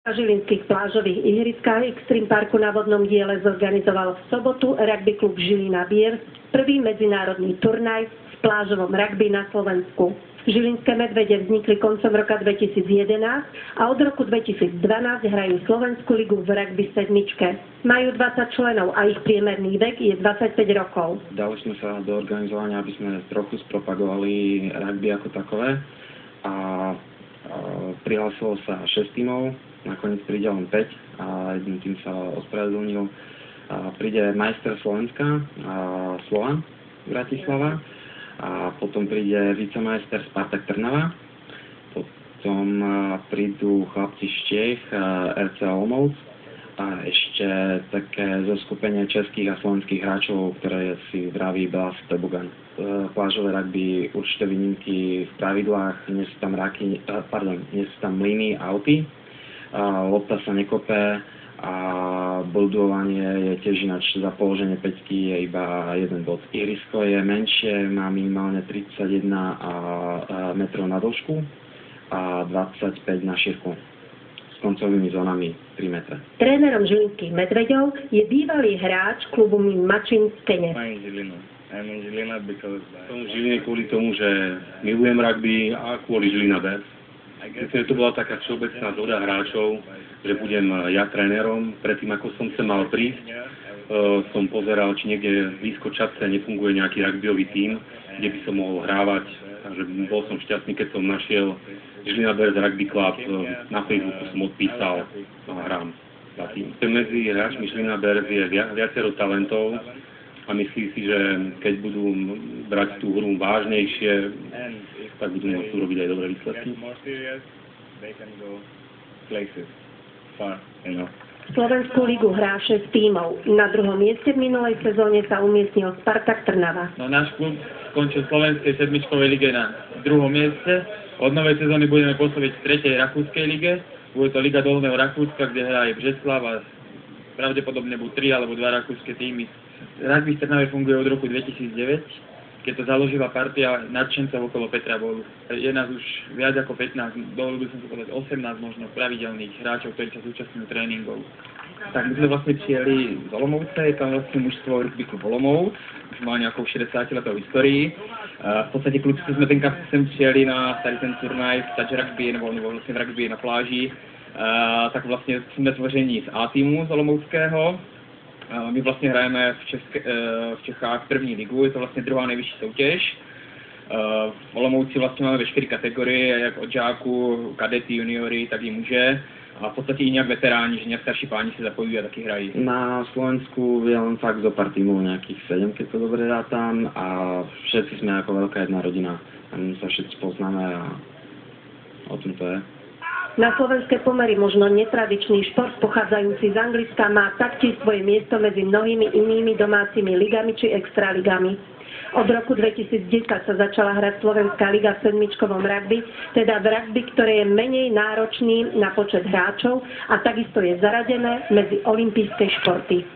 Na žilinských plážových ihriskách Extreme Parku na vodnom diele zorganizoval v sobotu rugby klub Žilina Bears prvý medzinárodný turnaj v plážovom rugby na Slovensku. Žilinské medvede vznikli koncom roka 2011 a od roku 2012 hrajú Slovenskú ligu v rugby sedmičke. Majú 20 členov a ich priemerný vek je 25 rokov. Dali sme sa do organizovania, aby sme trochu spropagovali rugby ako takové a prihlásilo sa 6 tímov, nakoniec príde len 5 a jedným tým sa ospravedlnil. Príde majster Slovenska, Slovan Bratislava, a potom príde vicemajster Spartak Trnava, potom prídu chlapci z Čiech, RCA Olomouc a ešte také zoskupenie českých a slovenských hráčov, ktoré si vraví Blast Toboggan. Plážové rugby určite výnimky v pravidlách, nie sú tam mlyny a auty, lopta sa nekope a bodovanie je tiež ináč, za položenie peťky je iba jeden bod. Ihrisko je menšie, má minimálne 31 metrov na dĺžku a 25 na šírku s koncovými zónami 3 metre. Trénerom žilinských medveďov je bývalý hráč klubu Min Mačín z Kene. Som v Žiline kvôli tomu, že milujem rugby a kvôli Žilina Bears. Myslím, že to bola taká všeobecná zhoda hráčov, že budem ja trénerom. Predtým, ako som sem mal prísť, som pozeral, či niekde blízko Čadce nefunguje nejaký rugbyový tím, kde by som mohol hrávať. Takže bol som šťastný, keď som našiel Žilina Bears Rugby Club. Na Facebooku som odpísal a hrám za tým. Medzi hráčmi Žilina Bears je viacero talentov a myslí si, že keď budú brať tú hru vážnejšie, tak budú môcť urobiť aj dobré výsledky. Slovenskú ligu hrá 6 tímov. Na druhom mieste v minulej sezóne sa umiestnil Spartak Trnava. Náš klub skončil v slovenskej sedmičkovej lige na druhom mieste. Od novej sezóny budeme pôsobiť v 3. rakúskej lige. Bude to Liga Dolného Rakúska, kde hrá aj Břeclav a pravdepodobne budú 3 alebo 2 rakúske týmy. Rugby v Trnave funguje od roku 2009, keď to založila partia nadšencov okolo Petra Bolu. Je nás už viac ako 15, dovolil by som si povedať 18 možno pravidelných hráčov, ktorí sa zúčastňujú tréningov. Tak my sme vlastne přijeli z Olomouce, je tam vlastne mužstvo rugby klub Olomouc, už má nejakou 60-letou histórii. V podstate kluci sme tenka sem přijeli na tady ten turnaj v touch rugby, nebo vlastne v rugby na pláži, tak vlastne sme tvoření z A týmu z Olomouckého. My vlastně hrajeme v Čechách první ligu, je to vlastně druhá nejvyšší soutěž. V Olomouci vlastně máme veškeré kategorie, jak od žáků, kadety, juniory, tak i muže. A v podstatě i nějak veteráni, že nějak starší páni se zapojují a taky hrají. Na Slovensku je len fakt zo pár tímov, nejakých 7, keď to dobre rátam, a všetci sme ako veľká jedna rodina. Tam sa všetci poznáme a o tom to je. Na slovenské pomery možno netradičný šport pochádzajúci z Anglicka má taktiež svoje miesto medzi mnohými inými domácimi ligami či extraligami. Od roku 2010 sa začala hrať Slovenská liga v sedmičkovom rugby, teda v rugby, ktoré je menej náročný na počet hráčov a takisto je zaradené medzi olympijské športy.